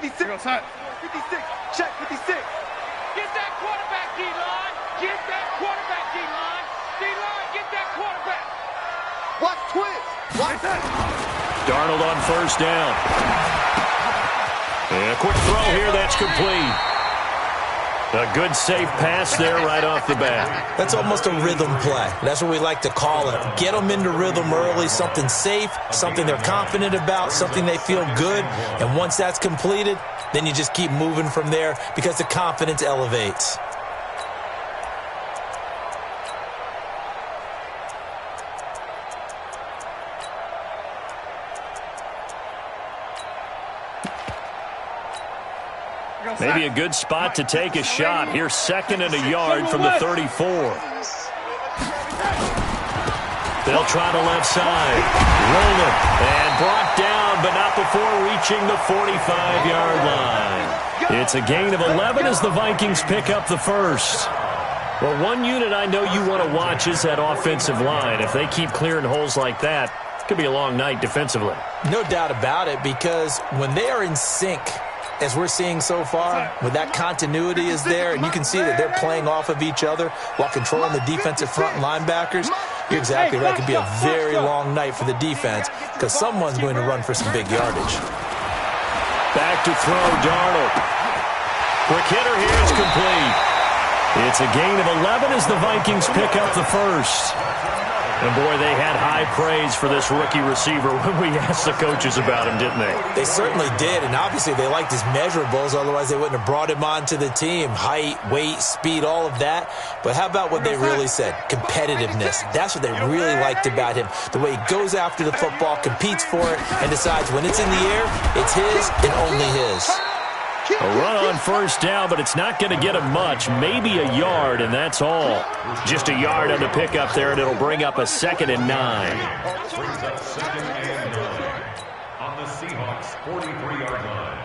56. 56. Check 56. Get that quarterback, D-line. Get that quarterback, D-line. D-line, get that quarterback. Watch twist. Watch that. Darnold on first down. And a quick throw here, that's complete. A good, safe pass there right off the bat. That's almost a rhythm play. That's what we like to call it. Get them into rhythm early, something safe, something they're confident about, something they feel good. And once that's completed, then you just keep moving from there because the confidence elevates. Maybe a good spot to take a shot. Here's 2nd and a yard from the 34. They'll try to left side. Rolling. And brought down, but not before reaching the 45-yard line. It's a gain of 11 as the Vikings pick up the first. Well, one unit I know you want to watch is that offensive line. If they keep clearing holes like that, it could be a long night defensively. No doubt about it, because when they are in sync, as we're seeing so far, when that continuity is there, and you can see that they're playing off of each other while controlling the defensive front linebackers, you're exactly right. It could be a very long night for the defense because someone's going to run for some big yardage. Back to throw, Darnold. Quick hitter here is complete. It's a gain of 11 as the Vikings pick up the first. And, boy, they had high praise for this rookie receiver when we asked the coaches about him, didn't they? They certainly did, and obviously they liked his measurables. Otherwise, they wouldn't have brought him onto the team. Height, weight, speed, all of that. But how about what they really said? Competitiveness. That's what they really liked about him. The way he goes after the football, competes for it, and decides when it's in the air, it's his and only his. A run on first down, but it's not going to get him much. Maybe a yard, and that's all. Just a yard on the pickup there, and it'll bring up a 2nd and 9. On the Seahawks' 43-yard line.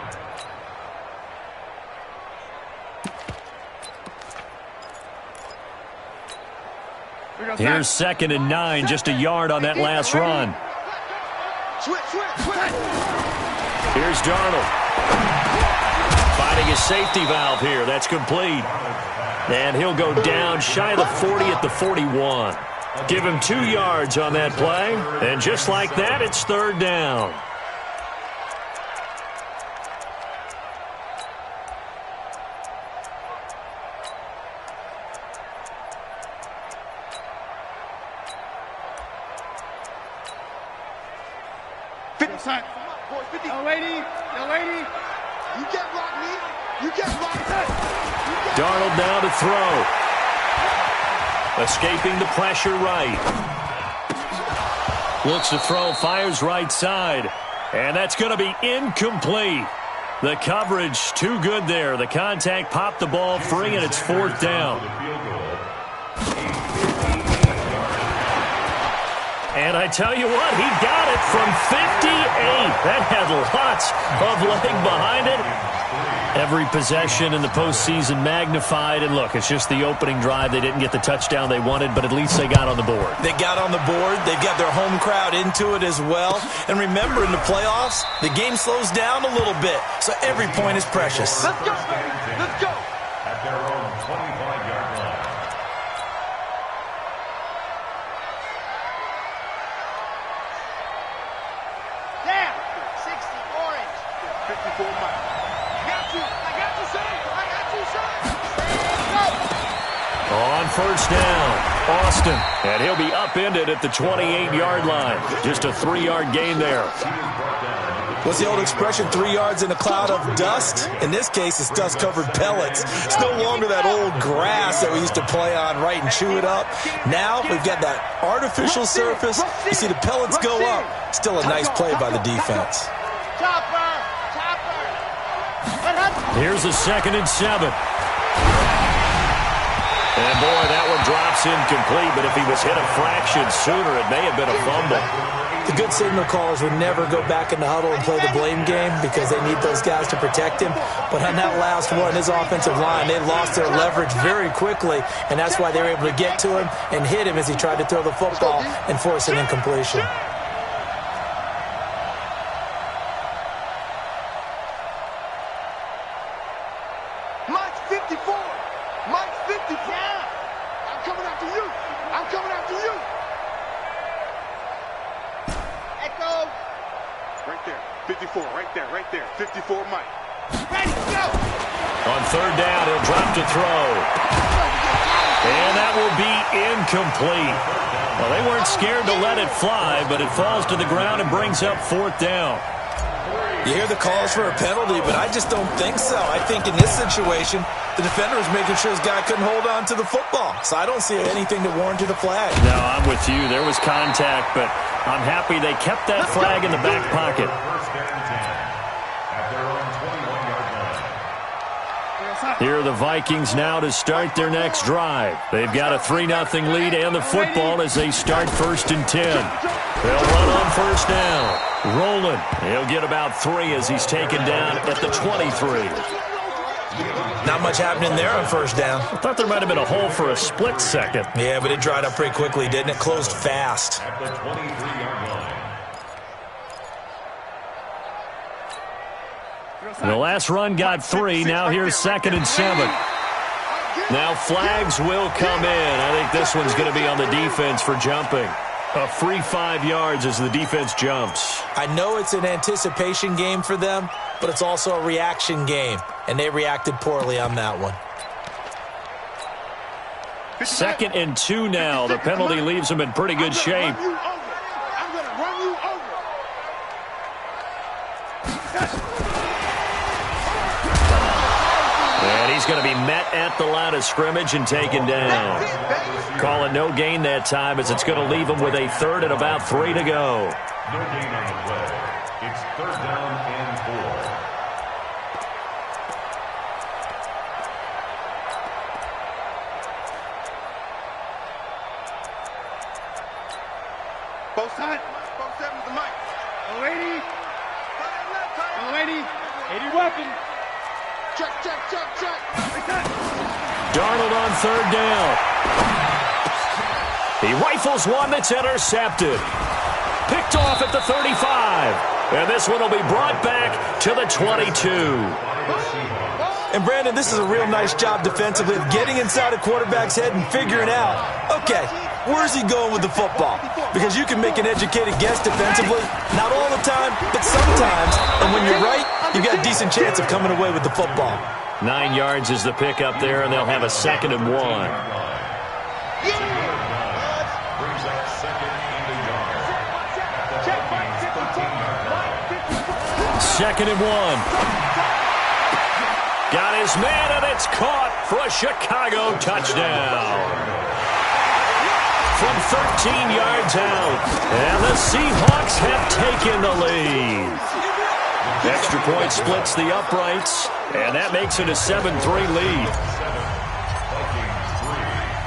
Here's 2nd and 9, just a yard on that last run. Here's Darnold. Finding his safety valve here. That's complete. And he'll go down shy of the 40 at the 41. Give him 2 yards on that play. And just like that, it's 3rd down. Darnold now to throw. Escaping the pressure right. Looks to throw, fires right side. And that's going to be incomplete. The coverage too good there. The contact popped the ball free, and it's 4th down. And I tell you what, he got it from 58. That had lots of leg behind it. Every possession in the postseason magnified. And look, it's just the opening drive. They didn't get the touchdown they wanted, but at least they got on the board. They got on the board. They've got their home crowd into it as well. And remember, in the playoffs, the game slows down a little bit. So every point is precious. Let's go, baby. Let's go. At their own 25-yard line. Down. 60 orange. 54 miles. On first down, Austin. And he'll be upended at the 28-yard line. Just a 3-yard gain there. What's the old expression, 3 yards in a cloud of dust? In this case, it's dust-covered pellets. It's no longer that old grass that we used to play on, right, and chew it up. Now we've got that artificial surface. You see the pellets go up. Still a nice play by the defense. Here's a 2nd and 7. And, boy, that one drops incomplete, but if he was hit a fraction sooner, it may have been a fumble. The good signal callers would never go back in the huddle and play the blame game because they need those guys to protect him. But on that last one, his offensive line, they lost their leverage very quickly, and that's why they were able to get to him and hit him as he tried to throw the football and force an incompletion. Mike's 54. Mike's 54. Yeah. I'm coming after you. I'm coming after you. Echo. Right there. 54. Right there. Right there. 54 Mike. Ready, go. On third down, he'll drop to throw. And that will be incomplete. Well, they weren't scared to let it fly, but it falls to the ground and brings up fourth down. You hear the calls for a penalty, but I just don't think so. I think in this situation, the defender was making sure his guy couldn't hold on to the football. So I don't see anything that warranted a flag. No, I'm with you. There was contact, but I'm happy they kept that flag in the back pocket. Here are the Vikings now to start their next drive. They've got a 3-0 lead and the football as they start 1st and 10. They'll run on first down. Rolling. He'll get about 3 as he's taken down at the 23. Not much happening there on first down. I thought there might have been a hole for a split second. Yeah, but it dried up pretty quickly, didn't it? Closed fast. At the 23-yard line. The last run got 3. Now here's 2nd and 7. Now flags will come in. I think this one's going to be on the defense for jumping. A free 5 yards as the defense jumps. I know it's an anticipation game for them, but it's also a reaction game, and they reacted poorly on that one. 2nd and 2 now. The penalty leaves them in pretty good shape. I'm going to run you over. And he's going to be met at the line of scrimmage and taken down. Calling no gain that time as it's going to leave him with a 3rd and about 3 to go. No gain on the play. It's 3rd down and 4. Both sides. Both sides with the mic. 080. 080. 80 weapon. Check, check, check, check. Darnold on 3rd down. He rifles one that's intercepted. Picked off at the 35. And this one will be brought back to the 22. And, Brandon, this is a real nice job defensively of getting inside a quarterback's head and figuring out, okay, where's he going with the football? Because you can make an educated guess defensively, not all the time, but sometimes. And when you're right, you've got a decent chance of coming away with the football. 9 yards is the pick up there, and they'll have a 2nd and 1. 2nd and 1. Got his man, and it's caught for a Chicago touchdown. From 13 yards out, and the Seahawks have taken the lead. Extra point splits the uprights, and that makes it a 7-3 lead.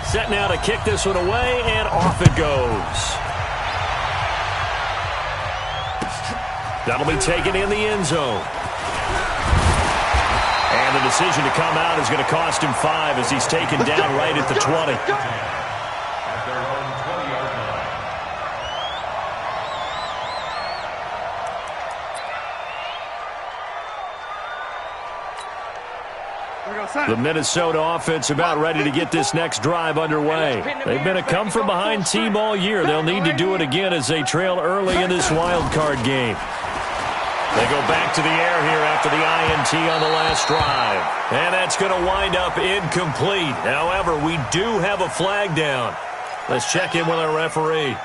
Set now to kick this one away, and off it goes. That'll be taken in the end zone. And the decision to come out is going to cost him 5 as he's taken down right at the 20. At their own 20-yard line. The Minnesota offense about ready to get this next drive underway. They've been a come-from-behind team all year. They'll need to do it again as they trail early in this wild card game. They go back to the air here after the INT on the last drive. And that's going to wind up incomplete. However, we do have a flag down. Let's check in with our referee.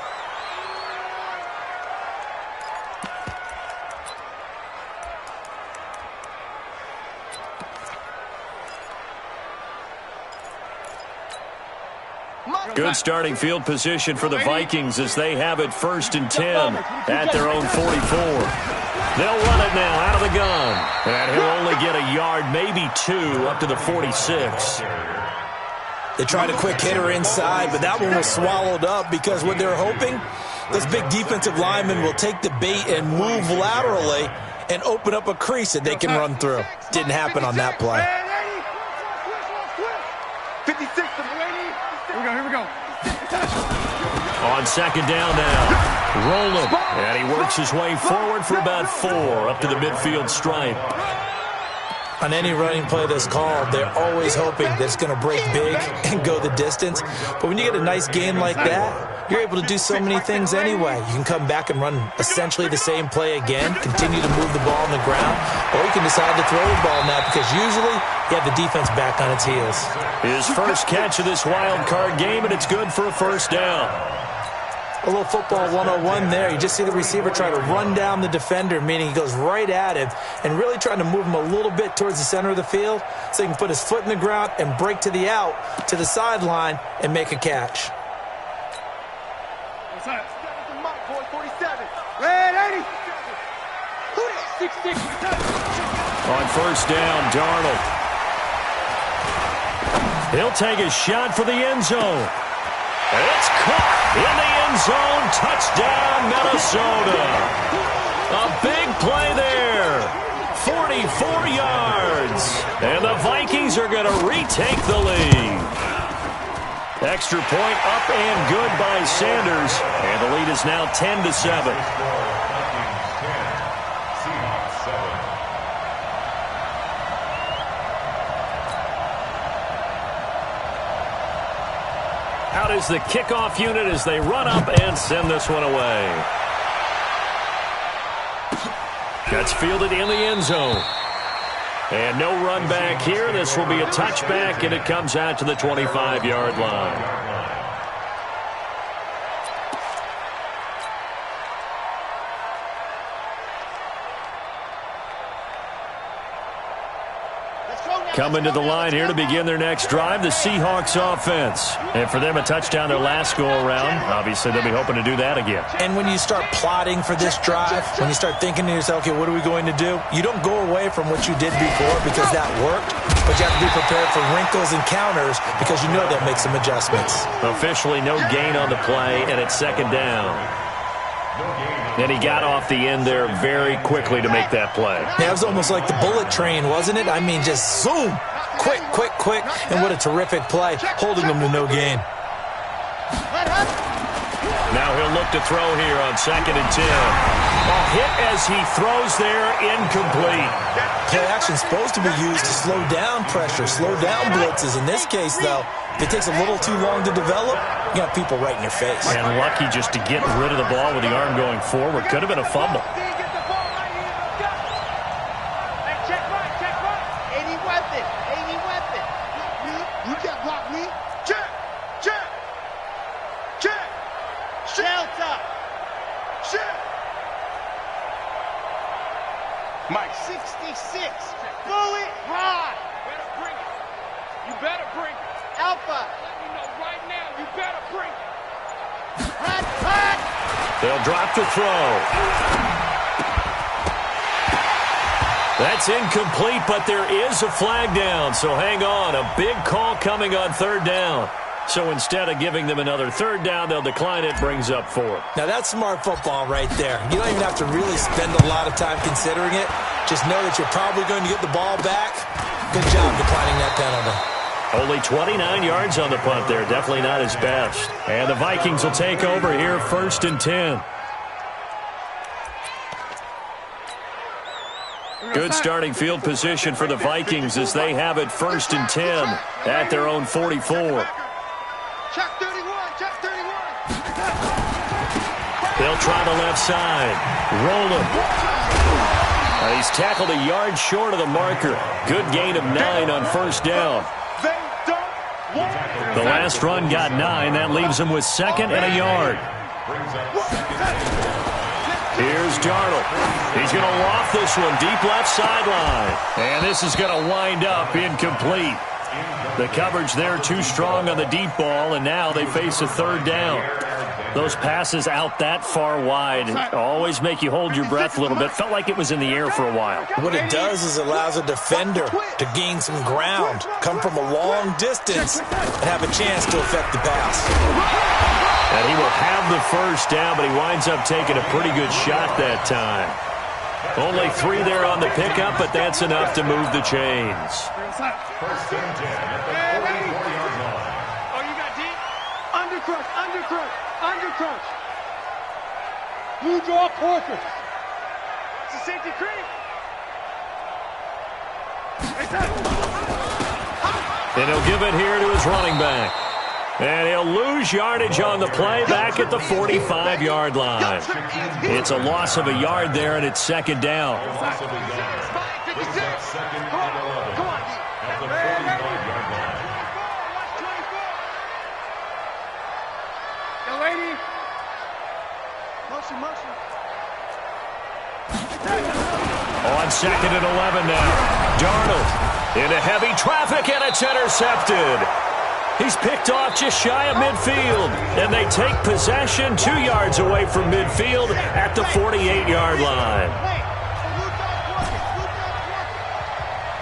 Good starting field position for the Vikings as they have it 1st and 10 at their own 44. They'll run it now out of the gun. And he'll only get a yard, maybe 2, up to the 46. They tried a quick hitter inside, but that one was swallowed up because what they're hoping, those big defensive linemen will take the bait and move laterally and open up a crease that they can run through. Didn't happen on that play. 56. Here we go. On 2nd down now. Roll him. And he works his way forward for about 4 up to the midfield stripe. On any running play that's called, they're always hoping that it's going to break big and go the distance. But when you get a nice game like that, you're able to do so many things anyway. You can come back and run essentially the same play again, continue to move the ball on the ground, or you can decide to throw the ball now because usually you have the defense back on its heels. His first catch of this wild card game, and it's good for a first down. A little football 101 there. You just see the receiver try to run down the defender, meaning he goes right at him and really trying to move him a little bit towards the center of the field so he can put his foot in the ground and break to the out, to the sideline, and make a catch. On first down, Darnold. He'll take a shot for the end zone. It's caught in the end zone. Touchdown, Minnesota. A big play there. 44 yards. And the Vikings are going to retake the lead. Extra point up and good by Sanders. And the lead is now 10-7. Out is the kickoff unit as they run up and send this one away. Gets fielded in the end zone. And no run back here. This will be a touchback, and it comes out to the 25-yard line. Coming to the line here to begin their next drive, the Seahawks offense. And for them, a touchdown their last go-around. Obviously, they'll be hoping to do that again. And when you start plotting for this drive, when you start thinking to yourself, okay, what are we going to do? You don't go away from what you did before because that worked, but you have to be prepared for wrinkles and counters because you know they'll make some adjustments. Officially, no gain on the play, and it's second down. And he got off the end there very quickly to make that play. Yeah, it was almost like the bullet train, wasn't it? I mean, just zoom. Quick, quick, quick. And what a terrific play, holding them to no gain. Now he'll look to throw here on 2nd and 10. A hit as he throws there, incomplete. Play action supposed to be used to slow down pressure, slow down blitzes. In this case, though, if it takes a little too long to develop, you got people right in your face. And lucky just to get rid of the ball with the arm going forward. Could have been a fumble. You can't block me. Check, check, check. Shelter. Check. Mike 66. Bullet high. Better bring it. You better bring it. Alpha. Let me know right now. You better bring it. Hot, hot. They'll drop to throw. That's incomplete, but there is a flag down, so hang on. A big call coming on 3rd down. So instead of giving them another 3rd down, they'll decline it, brings up 4th. Now that's smart football right there. You don't even have to really spend a lot of time considering it. Just know that you're probably going to get the ball back. Good job declining that penalty. Only 29 yards on the punt there. Definitely not his best. And the Vikings will take over here, 1st and 10. Good starting field position for the Vikings as they have it 1st and 10 at their own 44. Check 31, check 31. They'll try the left side. Roll him. He's tackled a yard short of the marker. Good gain of 9 on 1st down. The last run got 9. That leaves him with 2nd and a yard. Here's Darnold. He's going to loft this one deep left sideline. And this is going to wind up incomplete. The coverage there too strong on the deep ball, and now they face a 3rd down. Those passes out that far wide always make you hold your breath a little bit. Felt like it was in the air for a while. What it does is it allows a defender to gain some ground, come from a long distance, and have a chance to affect the pass. And he will have the 1st down, but he winds up taking a pretty good shot that time. Only 3 there on the pickup, but that's enough to move the chains. 1st and 10 at the 44-yard line. Oh, you got deep? Undercrunch, undercrunch, undercrunch. Blue draw portrait. It's a safety creep. And he'll give it here to his running back. And he'll lose yardage on the play back at the 45-yard line. It's a loss of a yard there, and it's second down. On second and 11 now. Darnold into heavy traffic, and it's intercepted. He's picked off just shy of midfield, and they take possession 2 yards away from midfield at the 48-yard line.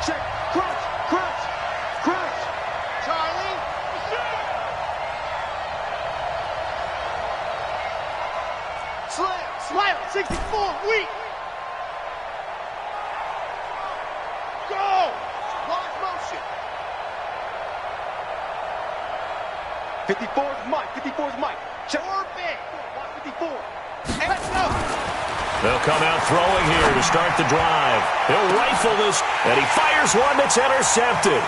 Check, crunch, Charlie. Slam, 64, weak. Go, large motion. 54's Mike. Check. Watch 54. Let's go. They'll come out throwing here to start the drive. He'll rifle this, and he fires one that's intercepted.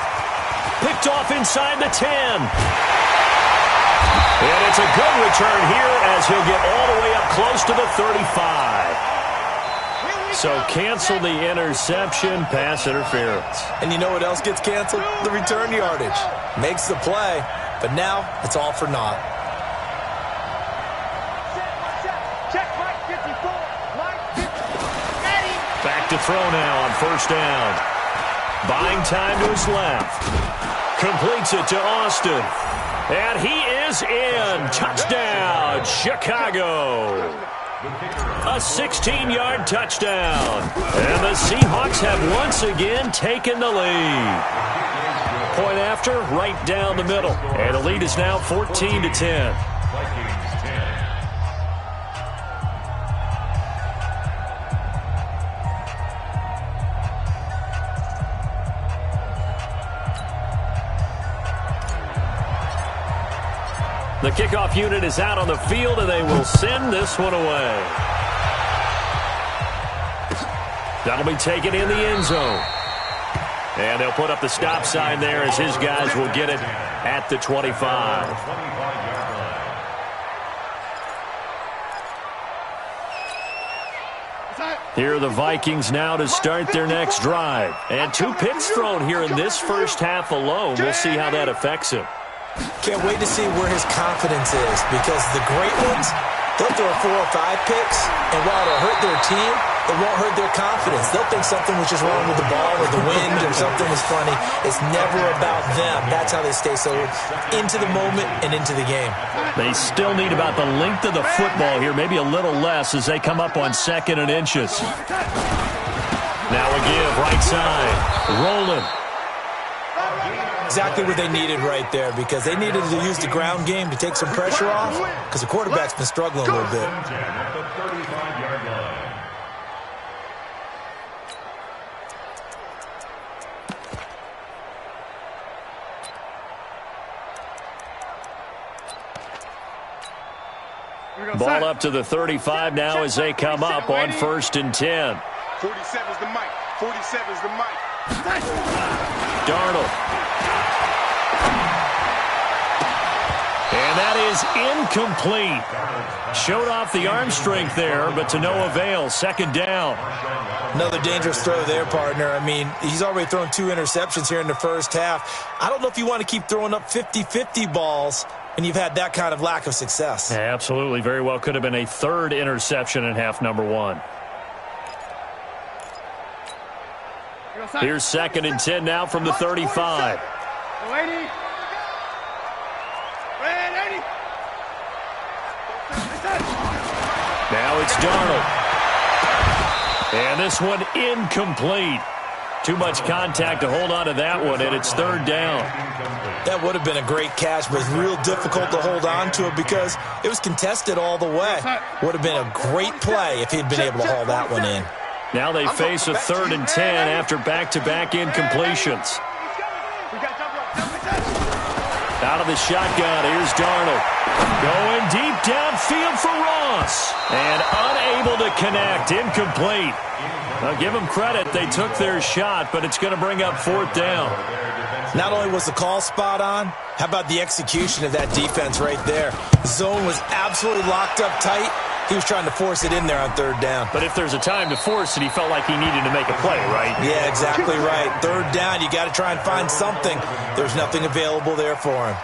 Picked off inside the 10. And it's a good return here as he'll get all the way up close to the 35. So cancel the interception, pass interference. And you know what else gets canceled? The return yardage. Makes the play, but now it's all for naught. Check, Mike 54. Back to throw now on first down. Buying time to his left. Completes it to Austin. And he is in. Touchdown, Chicago. A 16-yard touchdown. And the Seahawks have once again taken the lead. Point after, right down the middle. And the lead is now 14-10. The kickoff unit is out on the field, and they will send this one away. That'll be taken in the end zone. And they'll put up the stop sign there as his guys will get it at the 25. Here are the Vikings now to start their next drive. And 2 picks thrown here in this first half alone. We'll see how that affects him. Can't wait to see where his confidence is, because the great ones, they'll throw 4 or 5 picks, and while it'll hurt their team, it won't hurt their confidence. They'll think something was just wrong with the ball or the wind or something was funny. It's never about them. That's how they stay so into the moment and into the game. They still need about the length of the football here, maybe a little less as they come up on 2nd and inches. Now a give, right side, rolling. Exactly what they needed right there, because they needed to use the ground game to take some pressure off, because the quarterback's been struggling a little bit. Ball up to the 35 now as they come up on 1st and 10. 47's the Mike. 47's the Mike. Darnold. And that is incomplete. Showed off the arm strength there, but to no avail. 2nd down. Another dangerous throw there, partner. I mean, he's already thrown 2 interceptions here in the first half. I don't know if you want to keep throwing up 50-50 balls and you've had that kind of lack of success. Yeah, absolutely. Very well could have been a 3rd interception in half number 1. Here's 2nd and 10 now from the 35. Now it's Darnold. And this one incomplete. Too much contact to hold on to that one, and it's 3rd down. That would have been a great catch, but it's real difficult to hold on to it because it was contested all the way. Would have been a great play if he'd been able to haul that one in. Now they face a 3rd and 10 after back-to-back incompletions. Out of the shotgun, here's Darnold. Going deep downfield for Ross. And unable to connect, incomplete. Now give them credit, they took their shot, but it's going to bring up 4th down. Not only was the call spot on, how about the execution of that defense right there? The zone was absolutely locked up tight. He was trying to force it in there on 3rd down. But if there's a time to force it, he felt like he needed to make a play, right? Yeah, exactly right. 3rd down, you got to try and find something. There's nothing available there for him.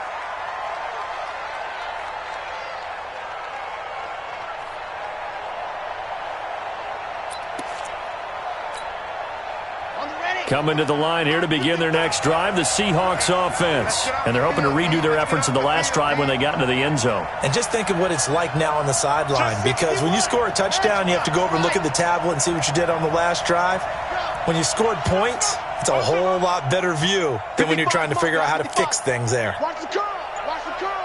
Coming to the line here to begin their next drive, the Seahawks offense. And they're hoping to redo their efforts in the last drive when they got into the end zone. And just think of what it's like now on the sideline, because when you score a touchdown, you have to go over and look at the tablet and see what you did on the last drive. When you scored points, it's a whole lot better view than when you're trying to figure out how to fix things there. Watch the curl. Watch the curl.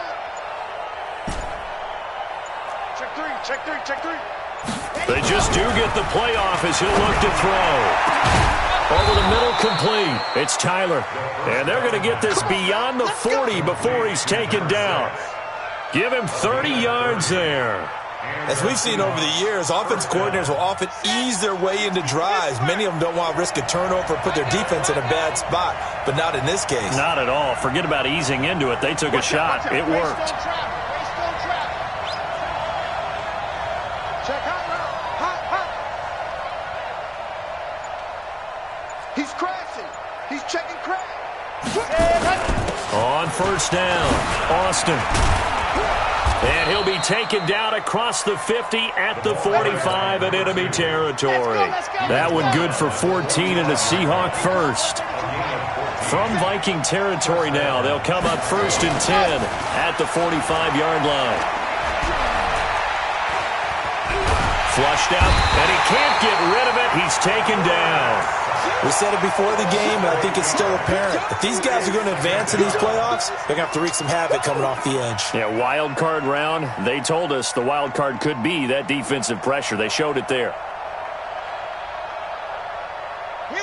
Check three. They just do get the playoff as he'll look to throw. Over the middle, complete. It's Tyler. And they're going to get this beyond the 40 before he's taken down. Give him 30 yards there. As we've seen over the years, offense coordinators will often ease their way into drives. Many of them don't want to risk a turnover or put their defense in a bad spot, but not in this case. Not at all. Forget about easing into it. They took a shot. It worked. He's crashing. He's checking crash. On 1st down, Austin. And he'll be taken down across the 50 at the 45 in enemy territory. That one good for 14 and a Seahawk first. From Viking territory now, they'll come up 1st and 10 at the 45-yard line. Flushed out, and he can't get rid of it. He's taken down. We said it before the game, and I think it's still apparent. If these guys are going to advance in these playoffs, they're going to have to wreak some havoc coming off the edge. Yeah, wild card round. They told us the wild card could be that defensive pressure. They showed it there.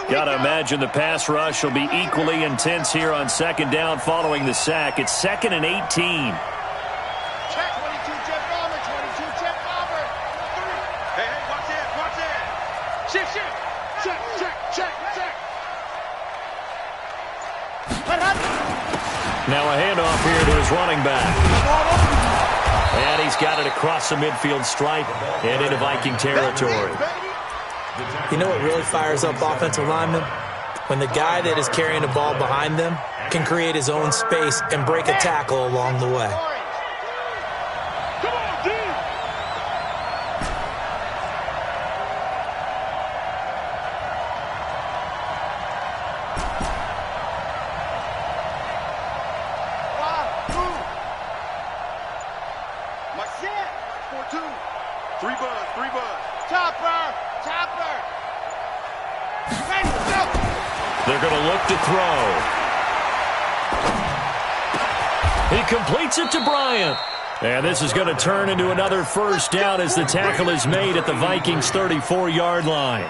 Got to imagine the pass rush will be equally intense here on 2nd down following the sack. It's 2nd and 18. Now a handoff here to his running back. And he's got it across the midfield stripe and into Viking territory. You know what really fires up offensive linemen? When the guy that is carrying the ball behind them can create his own space and break a tackle along the way. They're going to look to throw. He completes it to Bryant. And this is going to turn into another 1st down as the tackle is made at the Vikings' 34-yard line.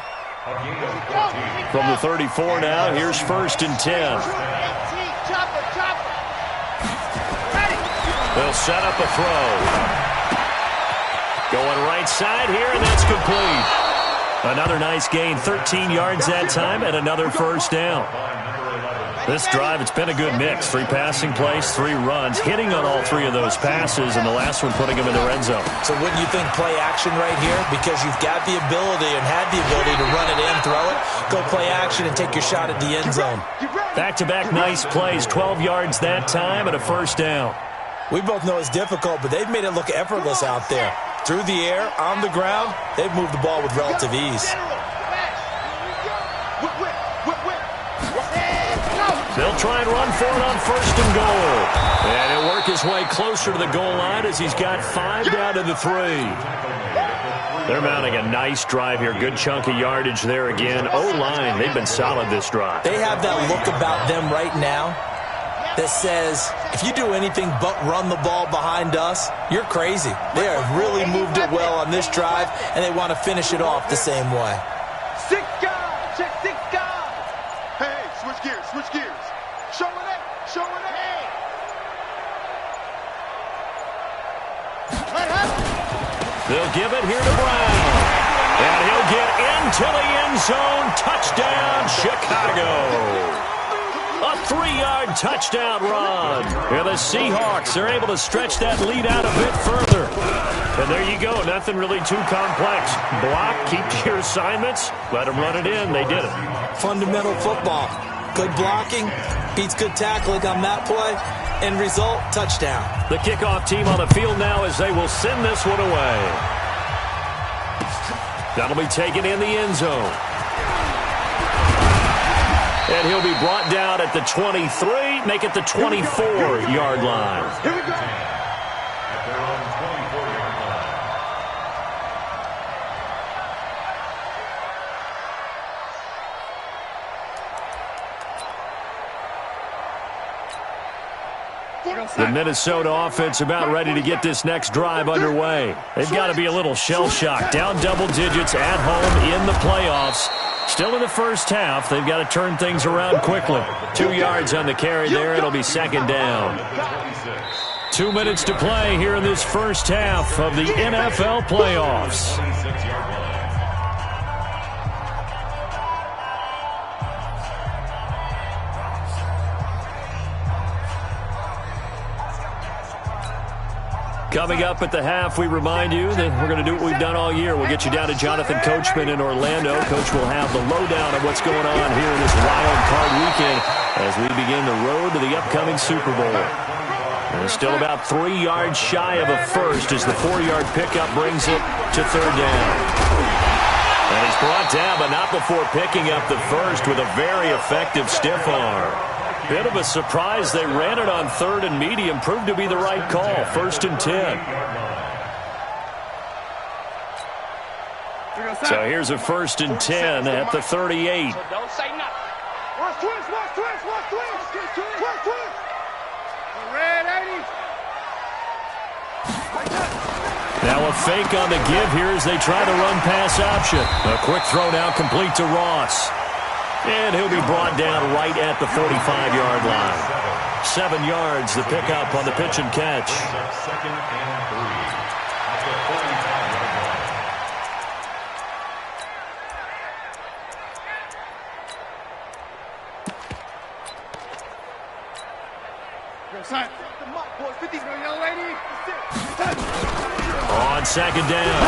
From the 34 now, here's 1st and 10. They'll set up a throw. Going right side here, and that's complete. Another nice gain, 13 yards that time, and another 1st down. This drive, it's been a good mix. 3 passing plays, 3 runs, hitting on all 3 of those passes, and the last one putting them in the red zone. So wouldn't you think play action right here? Because you've got the ability and had the ability to run it in, throw it, go play action, and take your shot at the end zone. Back-to-back nice plays, 12 yards that time, and a 1st down. We both know it's difficult, but they've made it look effortless out there. Through the air, on the ground, they've moved the ball with relative ease. They'll try and run for it on 1st and goal. And he'll work his way closer to the goal line as he's got 5 down to the 3. They're mounting a nice drive here. Good chunk of yardage there again. O-line, they've been solid this drive. They have that look about them right now that says, if you do anything but run the ball behind us, you're crazy. They have really moved it well on this drive, and they want to finish it off the same way. 6 guys, check 6 guys. Hey, switch gears. Show it up. They'll give it here to Brown. And he'll get into the end zone. Touchdown, Chicago. A 3-yard touchdown run. And the Seahawks are able to stretch that lead out a bit further. And there you go. Nothing really too complex. Block, keep to your assignments, let them run it in. They did it. Fundamental football. Good blocking beats good tackling on that play. End result, touchdown. The kickoff team on the field now as they will send this one away. That'll be taken in the end zone. And he'll be brought down at the 23, make it the 24-yard line. Here we go. At their own 24-yard line. The Minnesota offense about ready to get this next drive underway. They've got to be a little shell-shocked. Down double digits at home in the playoffs. Still in the first half. They've got to turn things around quickly. 2 yards on the carry there. It'll be second down. 2 minutes to play here in this first half of the NFL playoffs. 26-yard line. Coming up at the half, we remind you that we're going to do what we've done all year. We'll get you down to Jonathan Coachman in Orlando. Coach will have the lowdown of what's going on here in this wild card weekend as we begin the road to the upcoming Super Bowl. And it's still about 3 yards shy of a first as the 4-yard pickup brings it to third down. And he's brought down, but not before picking up the first with a very effective stiff arm. Bit of a surprise. They ran it on third and medium. Proved to be the right call. 1st and 10. So here's a 1st and 10 at the 38. So don't say nothing. Watch twist, watch twist, watch twist. Watch twist. Red 80. Now a fake on the give here as they try the run-pass option. A quick throw now complete to Ross. And he'll be brought down right at the 45-yard line. 7 yards the pickup on the pitch and catch. Second and 3 at the 45-yard line. On second down,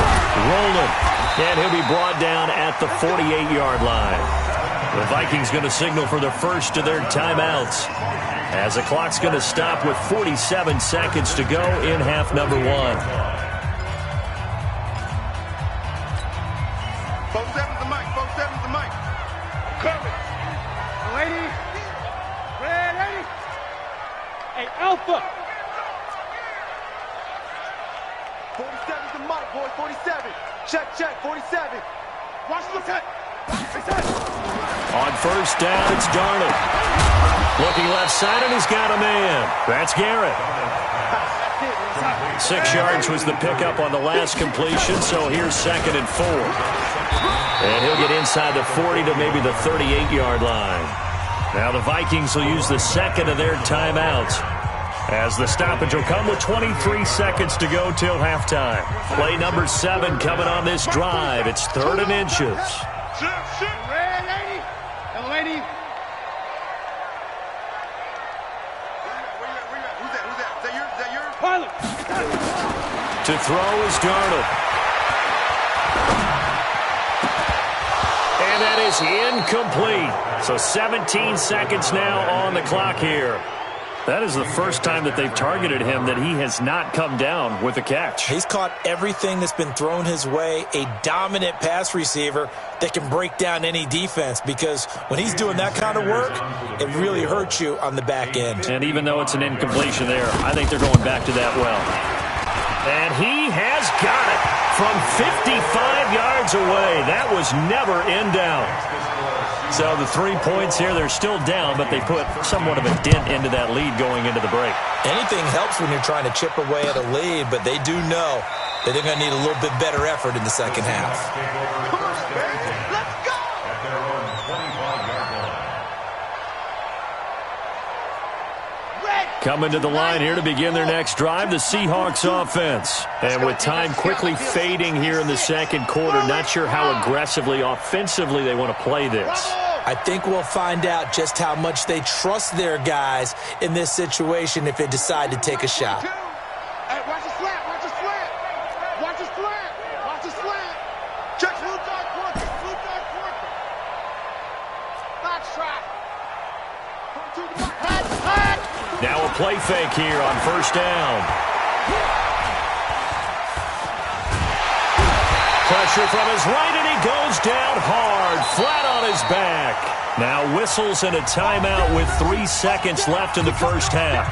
rolling. And he'll be brought down at the 48-yard line. The Vikings going to signal for the first of their timeouts as the clock's going to stop with 47 seconds to go in half number 1. 4-7's the mic, 4-7's the mic. Coming. Lady. Red 80. Hey, Alpha. 47's the mic, boy, 47. Check, 47. Watch the set. On first down, it's Darnold. Looking left side, and he's got a man. That's Garrett. 6 yards was the pickup on the last completion, so here's 2nd and 4. And he'll get inside the 40 to maybe the 38-yard line. Now the Vikings will use the second of their timeouts as the stoppage will come with 23 seconds to go till halftime. Play number 7 coming on this drive. It's 3rd and inches. Red 80. And lady. Who's that? Is that yours? Pilot. To throw is Darnold. And that is incomplete. So 17 seconds now on the clock here. That is the first time that they've targeted him that he has not come down with a catch. He's caught everything that's been thrown his way. A dominant pass receiver that can break down any defense, because when he's doing that kind of work, it really hurts you on the back end. And even though it's an incompletion there, I think they're going back to that well. And he has got it from 55 yards away. That was never in doubt. So the 3 points here, they're still down, but they put somewhat of a dent into that lead going into the break. Anything helps when you're trying to chip away at a lead, but they do know that they're going to need a little bit better effort in the second half. Come on, baby. Let's go. At their own 25-yard line. Coming to the line here to begin their next drive, the Seahawks offense. And with time quickly fading here in the second quarter, not sure how aggressively, offensively they want to play this. I think we'll find out just how much they trust their guys in this situation if they decide to take a shot. Hey, watch the slant, watch the slant. Watch the slant, watch the slant. Check blue dot quarter, blue dot quarter. Box trap. Now a play fake here on first down. Pressure from his right, and he goes down hard, flat on his back. Now whistles and a timeout with 3 seconds left in the first half.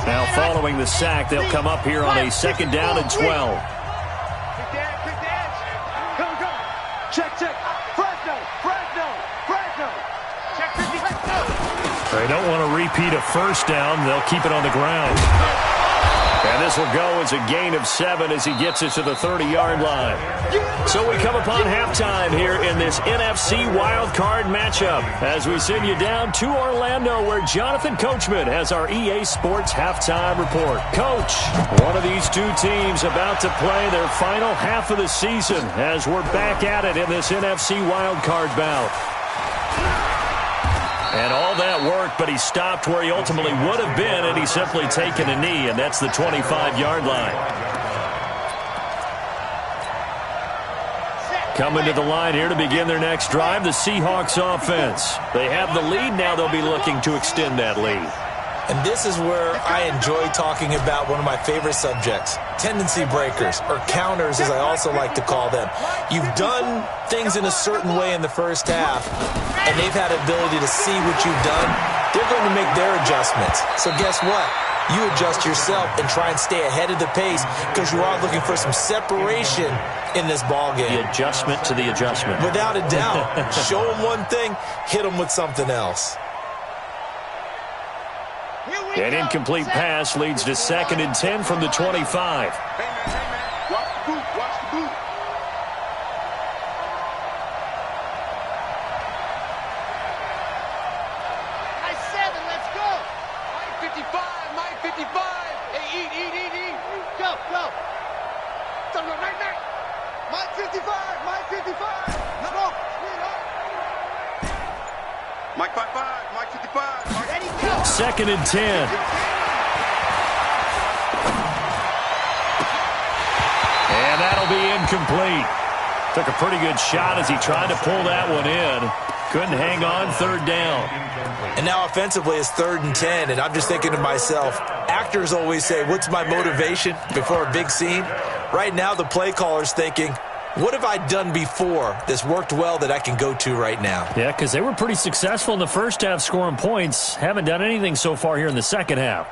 Now following the sack, they'll come up here on a second down and 12. Check. Fresno. Check 50. They don't want to repeat a first down. They'll keep it on the ground. And this will go as a gain of 7 as he gets it to the 30-yard line. So we come upon halftime here in this NFC wildcard matchup as we send you down to Orlando where Jonathan Coachman has our EA Sports halftime report. Coach, one of these two teams about to play their final half of the season as we're back at it in this NFC wildcard bout. And all that worked, but he stopped where he ultimately would have been, and he's simply taken a knee, and that's the 25-yard line. Coming to the line here to begin their next drive, the Seahawks offense. They have the lead. Now they'll be looking to extend that lead. And this is where I enjoy talking about one of my favorite subjects, tendency breakers, or counters as I also like to call them. You've done things in a certain way in the first half, and they've had ability to see what you've done. They're going to make their adjustments. So guess what? You adjust yourself and try and stay ahead of the pace because you are looking for some separation in this ballgame. The adjustment to the adjustment. Without a doubt. Show them one thing, hit them with something else. An incomplete pass leads to 2nd and 10 from the 25. Hey, man. Watch the boot. Nice 7, let's go. Mike 55. Hey, eat. Go. Turn right back. Mike 55. Let's go. Mike 55. Ready, go. 2nd and 10. And that'll be incomplete. Took a pretty good shot as he tried to pull that one in. Couldn't hang on, 3rd down. And now offensively it's 3rd and 10, and I'm just thinking to myself, actors always say, what's my motivation before a big scene? Right now the play caller's thinking, what have I done before that's worked well that I can go to right now? Yeah, because they were pretty successful in the first half scoring points. Haven't done anything so far here in the second half.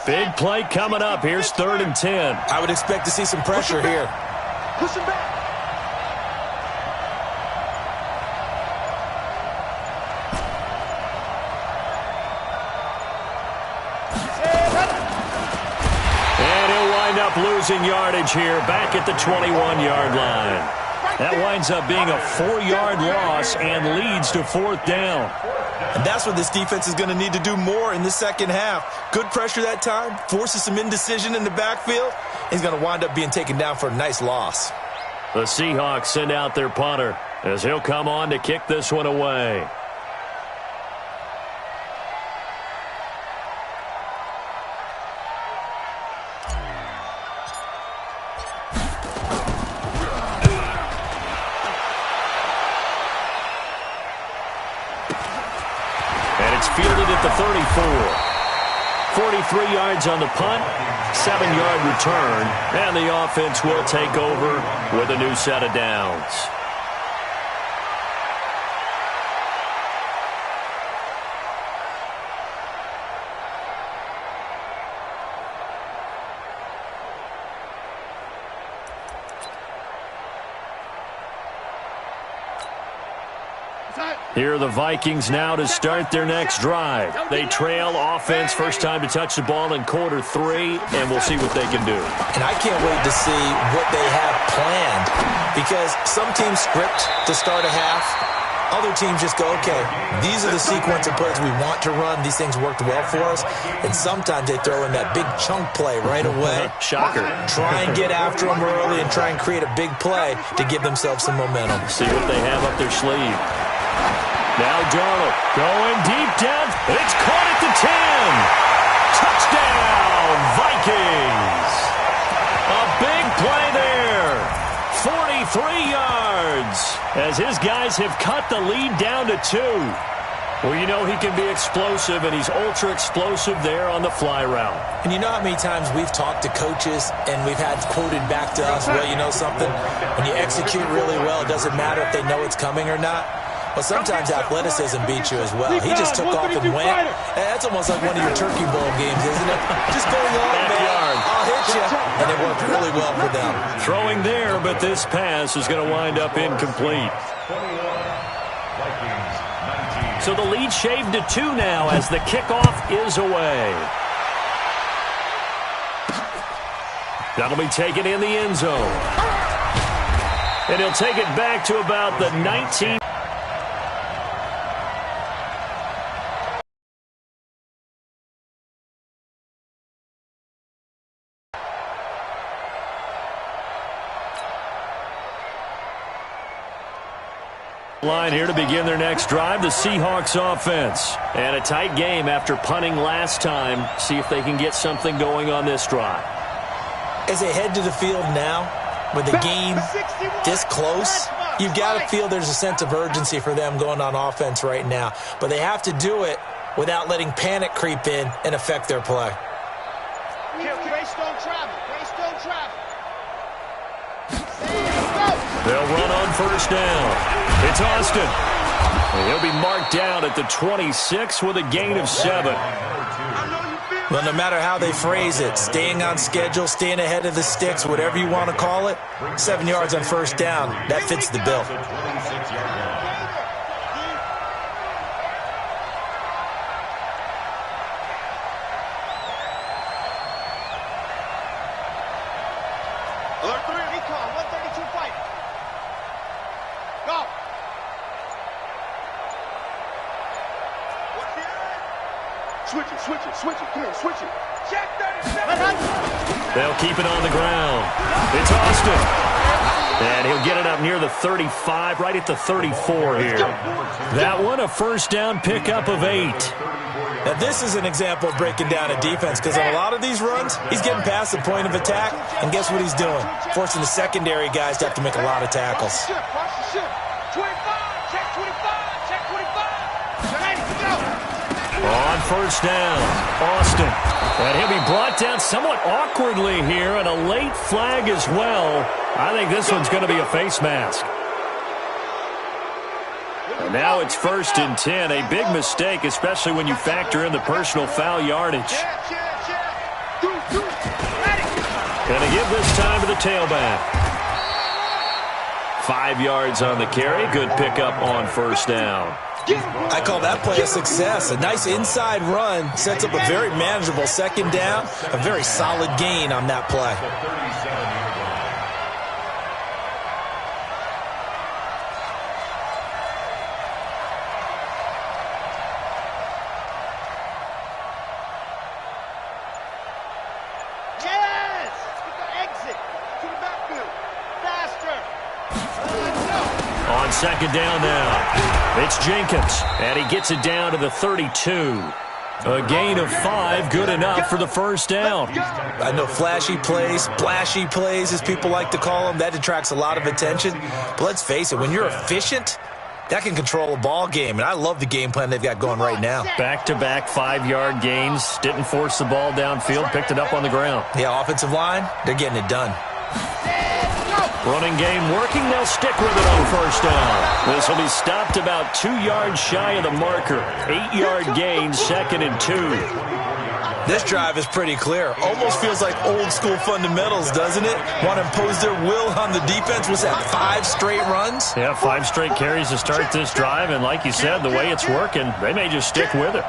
Big play coming up. Here's 3rd and 10. I would expect to see some pressure here. Push him back. And he'll wind up losing yardage here back at the 21-yard line. That winds up being a 4-yard loss and leads to 4th down. And that's what this defense is going to need to do more in the second half. Good pressure that time, forces some indecision in the backfield. He's going to wind up being taken down for a nice loss. The Seahawks send out their punter as he'll come on to kick this one away. Fielded at the 34. 43 yards on the punt, 7-yard return, and the offense will take over with a new set of downs. Here are the Vikings now to start their next drive. They trail offense, first time to touch the ball in quarter 3, and we'll see what they can do. And I can't wait to see what they have planned, because some teams script to start a half. Other teams just go, okay, these are the sequence of plays we want to run. These things worked well for us. And sometimes they throw in that big chunk play right away. Shocker. Try and get after them early and try and create a big play to give themselves some momentum. See what they have up their sleeve. Now Darnold going deep down. It's caught at the 10. Touchdown, Vikings. A big play there. 43 yards as his guys have cut the lead down to 2. Well, you know he can be explosive, and he's ultra-explosive there on the fly route. And you know how many times we've talked to coaches and we've had quoted back to us, well, you know something? When you execute really well, it doesn't matter if they know it's coming or not. Well, sometimes athleticism beats you as well. He just took off and went. That's almost like one of your Turkey Bowl games, isn't it? Just going on, man. I'll hit you. And it worked really well for them. Throwing there, but this pass is going to wind up incomplete. So the lead shaved to 2 now as the kickoff is away. That'll be taken in the end zone. And he'll take it back to about the 19. Line here to begin their next drive, the Seahawks offense. And a tight game after punting last time. See if they can get something going on this drive. As they head to the field now, with the game this close, you've got to feel there's a sense of urgency for them going on offense right now. But they have to do it without letting panic creep in and affect their play. They'll run on first down. It's Austin. And he'll be marked down at the 26 with a gain of 7. Well, no matter how they phrase it, staying on schedule, staying ahead of the sticks, whatever you want to call it, 7 yards on first down, that fits the bill. Alert 3, recon, 132 fight. Go. Switch it. Come here, switch it. Check 37. They'll keep it on the ground. It's Austin. And he'll get it up near the 35, right at the 34 here. That one, a first down pickup of 8. Now, this is an example of breaking down a defense, because on a lot of these runs, he's getting past the point of attack, and guess what he's doing? Forcing the secondary guys to have to make a lot of tackles. Watch the shift. 25, check 25, check 25. Ready, go. On first down, Austin. And he'll be brought down somewhat awkwardly here, and a late flag as well. I think this one's going to be a face mask. And now it's 1st and 10. A big mistake, especially when you factor in the personal foul yardage. Going to give this time to the tailback. 5 yards on the carry. Good pickup on first down. I call that play a success. A nice inside run sets up a very manageable second down. A very solid gain on that play. Yes! Get the exit to the backfield. Faster. On second down now. It's Jenkins, and he gets it down to the 32. A gain of 5, good enough for the first down. I know flashy plays, splashy plays, as people like to call them, that attracts a lot of attention. But let's face it, when you're efficient, that can control a ball game. And I love the game plan they've got going right now. Back-to-back 5-yard gains. Didn't force the ball downfield, picked it up on the ground. Yeah, offensive line, they're getting it done. Running game working. They'll stick with it on first down. This will be stopped about 2 yards shy of the marker. 8-yard gain, 2nd and 2. This drive is pretty clear. Almost feels like old school fundamentals, doesn't it? Want to impose their will on the defense. Was that 5 straight runs? Yeah, 5 straight carries to start this drive, and like you said, the way it's working, they may just stick with it.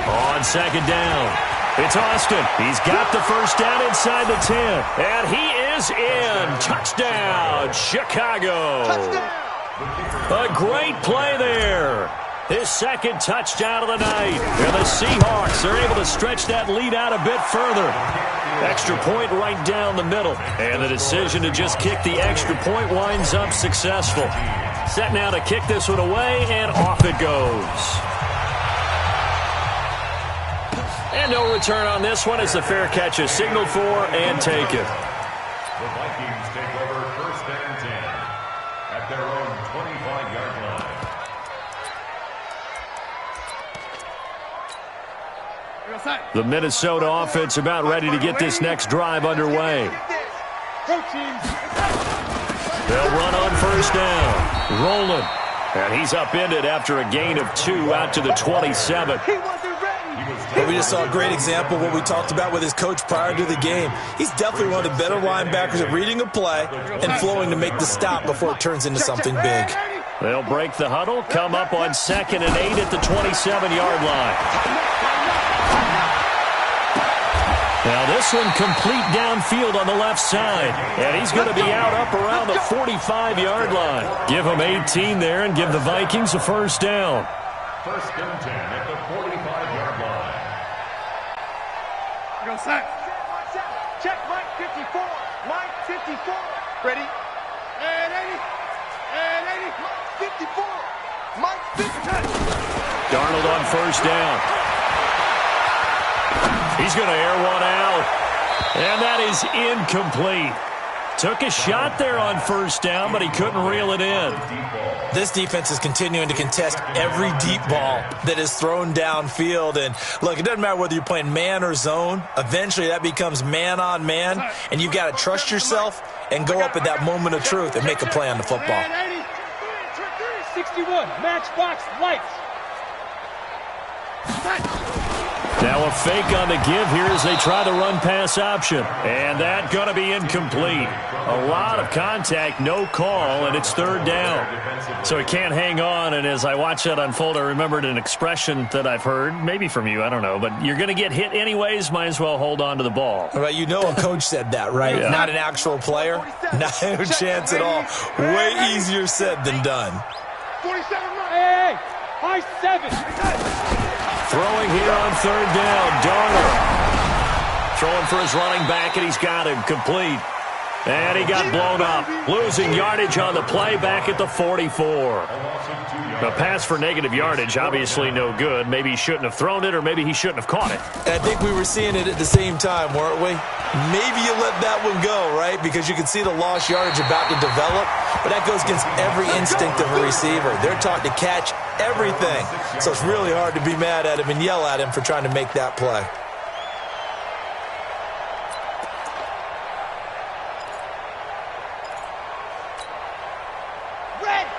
On second down, it's Austin. He's got the first down inside the 10, and he is in. Touchdown, Chicago. A great play there. His second touchdown of the night. And the Seahawks are able to stretch that lead out a bit further. Extra point right down the middle. And the decision to just kick the extra point winds up successful. Set now to kick this one away, and off it goes. And no return on this one as the fair catch is signaled for and taken. The Vikings take over first and 10 at their own 25-yard line. The Minnesota offense about ready to get this next drive underway. They'll run on first down. Rolling. And he's upended after a gain of 2 out to the 27. Well, we just saw a great example of what we talked about with his coach prior to the game. He's definitely one of the better linebackers at reading a play and flowing to make the stop before it turns into something big. They'll break the huddle, come up on 2nd and 8 at the 27-yard line. Now this one complete downfield on the left side. And he's going to be out up around the 45-yard line. Give him 18 there and give the Vikings a first down. First and 10 at the 45-yard line. Go set. Check Mike 54. Mike 54. Ready? And 80. And 80. Mike 54. Mike 50. Darnold on first down. He's going to air one out. And that is incomplete. Took a shot there on first down, but he couldn't reel it in. This defense is continuing to contest every deep ball that is thrown downfield. And, look, it doesn't matter whether you're playing man or zone. Eventually that becomes man on man, and you've got to trust yourself and go up at that moment of truth and make a play on the football. 61, matchbox lights. Now a fake on the give here as they try the run-pass option. And that going to be incomplete. A lot of contact, no call, and it's third down. So he can't hang on, and as I watch that unfold, I remembered an expression that I've heard, maybe from you, I don't know, but you're going to get hit anyways, might as well hold on to the ball. Right, you know a coach said that, right? Yeah. Not an actual player. Not a chance at all. Way easier said than done. 47. Hey, high 7. Throwing here on third down, Darnold. Throwing for his running back, and he's got him complete. And he got blown up. Losing yardage on the play back at the 44. A pass for negative yardage, obviously no good. Maybe he shouldn't have thrown it, or maybe he shouldn't have caught it. And I think we were seeing it at the same time, weren't we? Maybe you let that one go, right? Because you can see the lost yardage about to develop. But that goes against every instinct of a receiver. They're taught to catch everything. So it's really hard to be mad at him and yell at him for trying to make that play.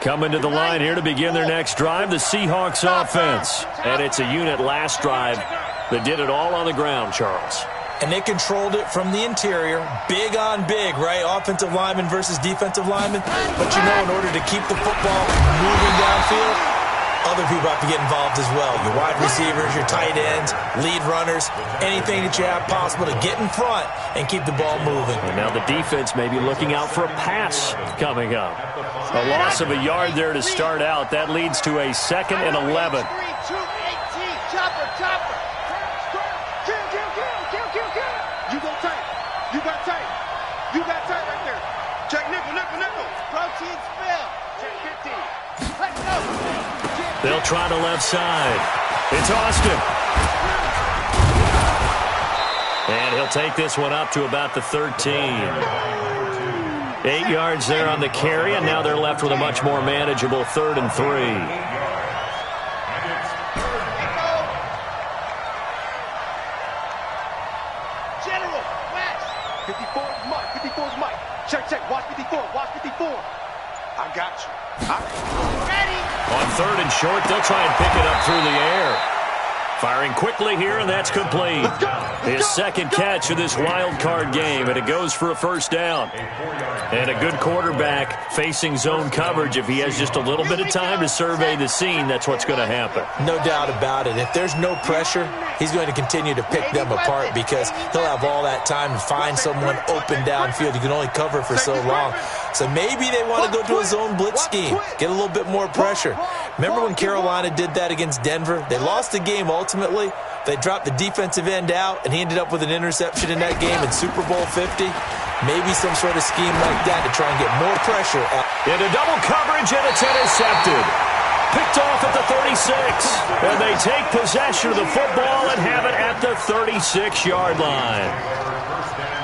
Coming to the line here to begin their next drive, the Seahawks offense. And it's a unit last drive that did it all on the ground, Charles. And they controlled it from the interior. Big on big, right? Offensive lineman versus defensive lineman. But you know, in order to keep the football moving downfield, other people have to get involved as well. Your wide receivers, your tight ends, lead runners, anything that you have possible to get in front and keep the ball moving. And now the defense may be looking out for a pass coming up. A loss of a yard there to start out. That leads to a 2nd and 11. Chopper, chopper. You go tight. You got tight. You got tight right there. Check nickel, nickel, nickel. Protein spill. Check 15. Let's go. They'll try the left side. It's Austin. And he'll take this one up to about the 13. 8 yards there on the carry, and now they're left with a much more manageable 3rd and 3. General, West. 54 is Mike. 54 is Mike. Check, check. Watch 54. Watch 54. I got you. Ready. On 3rd and short, they'll try and pick it up through the air. Firing quickly here, and that's complete. His second catch of this wild card game, and it goes for a first down. And a good quarterback facing zone coverage. If he has just a little bit of time to survey the scene, that's what's going to happen. No doubt about it. If there's no pressure, he's going to continue to pick them apart because he'll have all that time to find someone open downfield. You can only cover for so long. So maybe they want to go to a zone blitz scheme, get a little bit more pressure. Remember when Carolina did that against Denver? They lost the game ultimately. They dropped the defensive end out, and he ended up with an interception in that game in Super Bowl 50. Maybe some sort of scheme like that to try and get more pressure. Into double coverage, and it's intercepted. Picked off at the 36. And they take possession of the football and have it at the 36-yard line.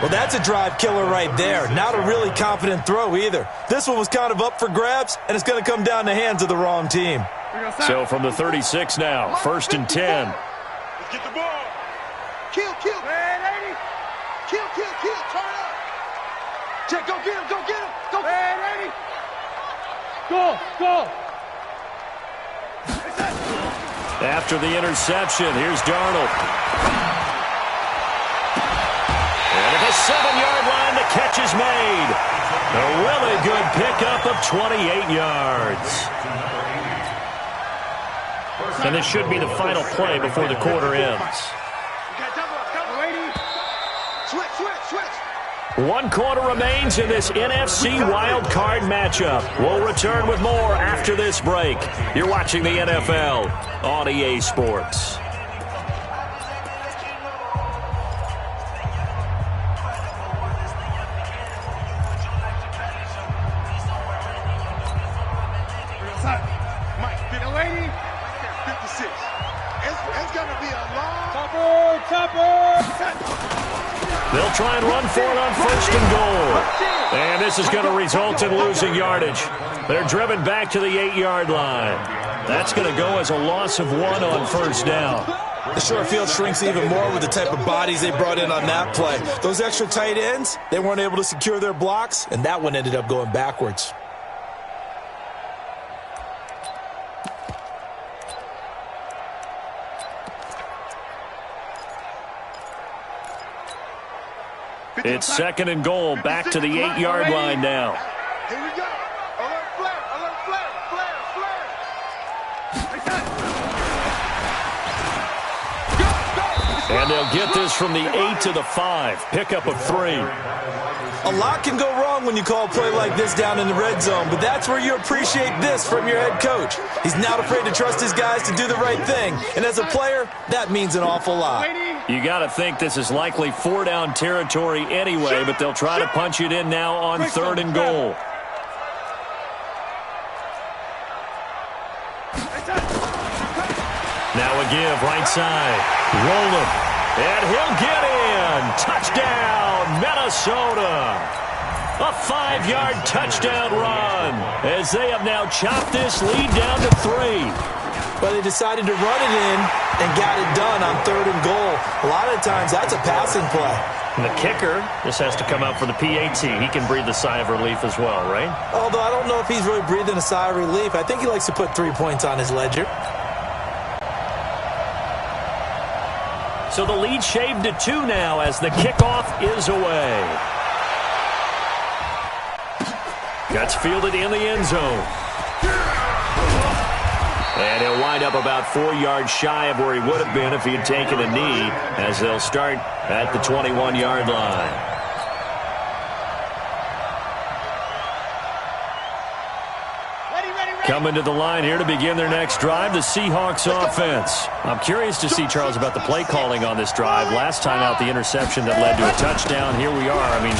Well, that's a drive killer right there. Not a really confident throw either. This one was kind of up for grabs, and it's going to come down the hands of the wrong team. So from the 36 now, 1st and 10. Let's get the ball. Kill. Man, 80. Kill. Turn up. Check, go get him. Go. Man, 80. Go. After the interception, here's Darnold. And at the 7-yard line, the catch is made. A really good pickup of 28 yards. And this should be the final play before the quarter ends. One quarter remains in this NFC Wild Card matchup. We'll return with more after this break. You're watching the NFL on EA Sports. Mike, 56. It's going to be a long... Topper! They'll try and run for it on 1st and goal. And this is going to result in losing yardage. They're driven back to the 8-yard line. That's going to go as a loss of 1 on 1st down. The short field shrinks even more with the type of bodies they brought in on that play. Those extra tight ends, they weren't able to secure their blocks, and that one ended up going backwards. It's 2nd and goal, back to the 8-yard line now. Here we go. Alert flare. And they'll get this from the 8 to the 5. Pickup of 3. A lot can go wrong when you call a play like this down in the red zone, but that's where you appreciate this from your head coach. He's not afraid to trust his guys to do the right thing, and as a player, that means an awful lot. You got to think this is likely 4-down territory anyway, but they'll try to punch it in now on 3rd and goal. Now a give, right side. Roll him. And he'll get in. Touchdown, Minnesota. A 5-yard touchdown run as they have now chopped this lead down to 3. But they decided to run it in and got it done on 3rd and goal. A lot of times that's a passing play. And the kicker just has to come out for the PAT. He can breathe a sigh of relief as well, right? Although I don't know if he's really breathing a sigh of relief. I think he likes to put 3 points on his ledger. So the lead shaved to 2 now as the kickoff is away. Gets fielded in the end zone. And he'll wind up about 4 yards shy of where he would have been if he had taken a knee, as they'll start at the 21-yard line. Coming to the line here to begin their next drive, the Seahawks offense. I'm curious to see, Charles, about the play calling on this drive. Last time out, the interception that led to a touchdown. Here we are. I mean,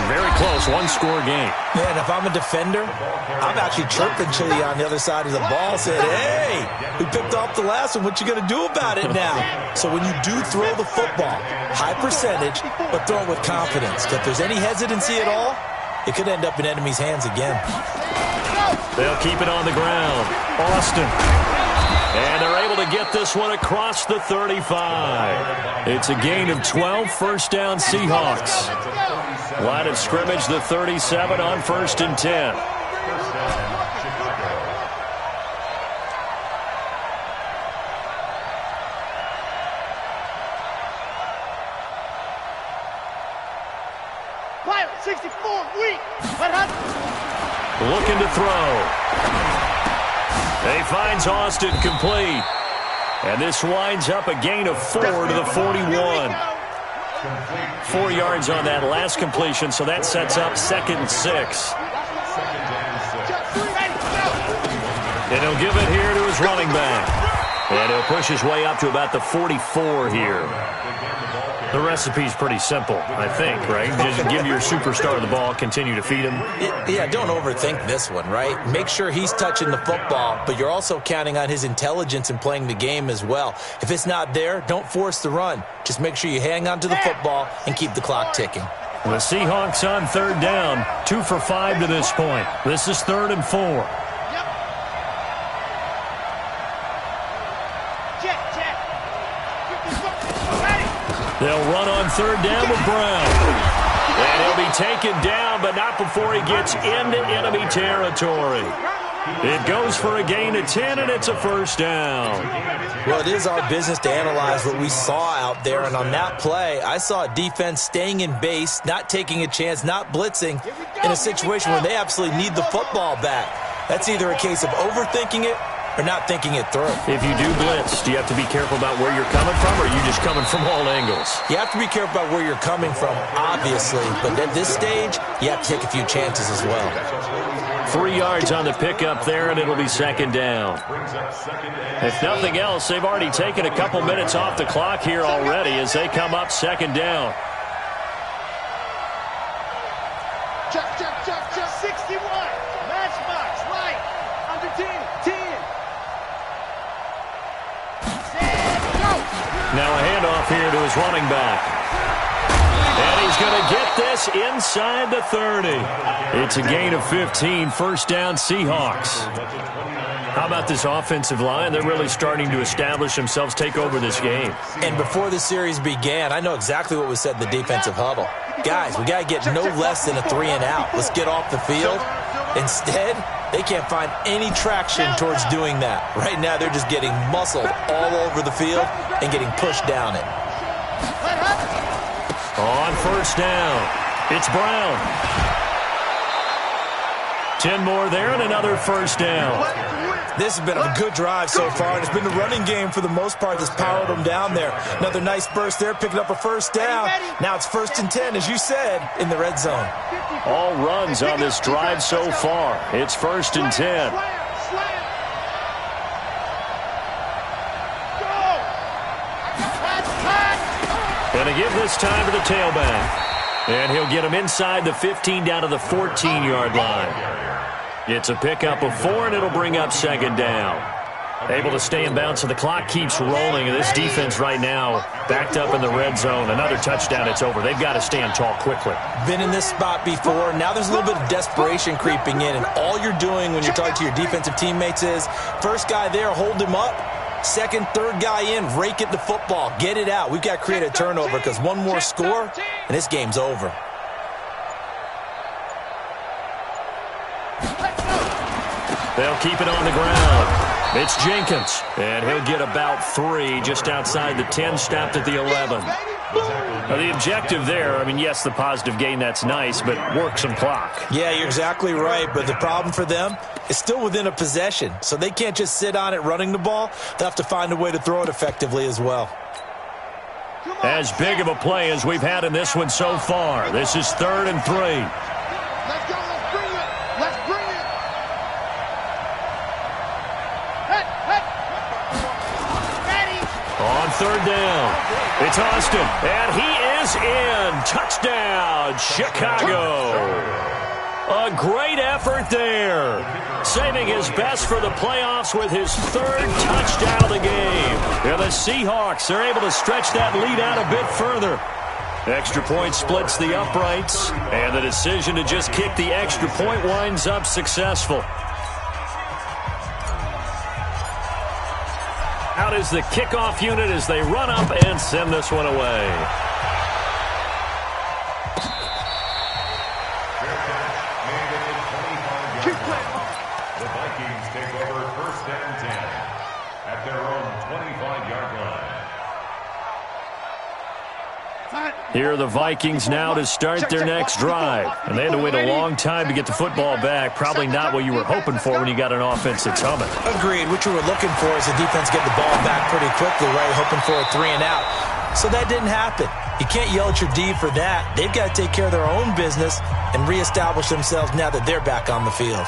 very close, 1-score game. Yeah, and if I'm a defender, I'm actually chirping Chili on the other side of the ball, saying, hey, we picked off the last one. What you going to do about it now? So when you do throw the football, high percentage, but throw it with confidence. If there's any hesitancy at all, it could end up in enemy's hands again. They'll keep it on the ground. Austin. And they're able to get this one across the 35. It's a gain of 12, 1st down Seahawks. Line of scrimmage, the 37 on 1st and 10. 64, weak. Let her. Looking to throw. He finds Austin complete. And this winds up a gain of 4 to the 41. 4 yards on that last completion, so that sets up 2nd and 6. And he'll give it here to his running back. And he'll push his way up to about the 44 here. The recipe's pretty simple, I think, right? Just give your superstar the ball, continue to feed him. Yeah, don't overthink this one, right? Make sure he's touching the football, but you're also counting on his intelligence in playing the game as well. If it's not there, don't force the run. Just make sure you hang on to the football and keep the clock ticking. The Seahawks on 3rd down, 2 for 5 to this point. This is 3rd and 4. They'll run on 3rd down with Brown. And he'll be taken down, but not before he gets into enemy territory. It goes for a gain of 10, and it's a 1st down. Well, it is our business to analyze what we saw out there, and on that play, I saw a defense staying in base, not taking a chance, not blitzing, in a situation where they absolutely need the football back. That's either a case of overthinking it or not thinking it through. If you do blitz, do you have to be careful about where you're coming from, or are you just coming from all angles? You have to be careful about where you're coming from, obviously, but at this stage, you have to take a few chances as well. 3 yards on the pickup there, and it'll be 2nd down. If nothing else, they've already taken a couple minutes off the clock here already as they come up 2nd down. Check. 61. Matchbox. Light. Under 10. 10. Now a handoff here to his running back. And he's going to get this inside the 30. It's a gain of 15, 1st down Seahawks. How about this offensive line? They're really starting to establish themselves, take over this game. And before the series began, I know exactly what was said in the defensive huddle. Guys, we got to get no less than a 3 and out. Let's get off the field. Instead, they can't find any traction towards doing that. Right now, they're just getting muscled all over the field and getting pushed down it. On 1st down, it's Brown. 10 more there and another 1st down. This has been a good drive so far, and it's been the running game for the most part that's powered them down there. Another nice burst there, picking up a 1st down. Now it's 1st and 10, as you said, in the red zone. All runs on this drive so far. It's 1st and 10. Going to give this time to the tailback. And he'll get him inside the 15 down to the 14-yard line. It's a pickup of 4, and it'll bring up 2nd down. Able to stay in bounds, so the clock keeps rolling. And this defense right now backed up in the red zone. Another touchdown, it's over. They've got to stand tall quickly. Been in this spot before. Now there's a little bit of desperation creeping in. And all you're doing when you're talking to your defensive teammates is, first guy there, hold him up. Second, third guy in, rake at the football. Get it out. We've got to create a turnover because one more score, and this game's over. They'll keep it on the ground. It's Jenkins, and he'll get about 3 just outside the 10, stopped at the 11. Now, the objective there, I mean, yes, the positive gain, that's nice, but work some clock. Yeah, you're exactly right, but the problem for them is still within a possession, so they can't just sit on it running the ball. They'll have to find a way to throw it effectively as well. As big of a play as we've had in this one so far. This is 3rd and 3. Let's go. Let's bring it. Let's bring it. Ready. On 3rd down, it's Austin, and he is in. Touchdown, Chicago. A great effort there. Saving his best for the playoffs with his 3rd touchdown of the game. And the Seahawks are able to stretch that lead out a bit further. Extra point splits the uprights, and the decision to just kick the extra point winds up successful. Out is the kickoff unit as they run up and send this one away. The Vikings take over 1st and 10 at their own 25-yard line. Here are the Vikings now to start their next drive. And they had to wait a long time to get the football back. Probably not what you were hoping for when you got an offense that's humming. Agreed. What you were looking for is the defense get the ball back pretty quickly, right? Hoping for a 3 and out. So that didn't happen. You can't yell at your D for that. They've got to take care of their own business and reestablish themselves now that they're back on the field.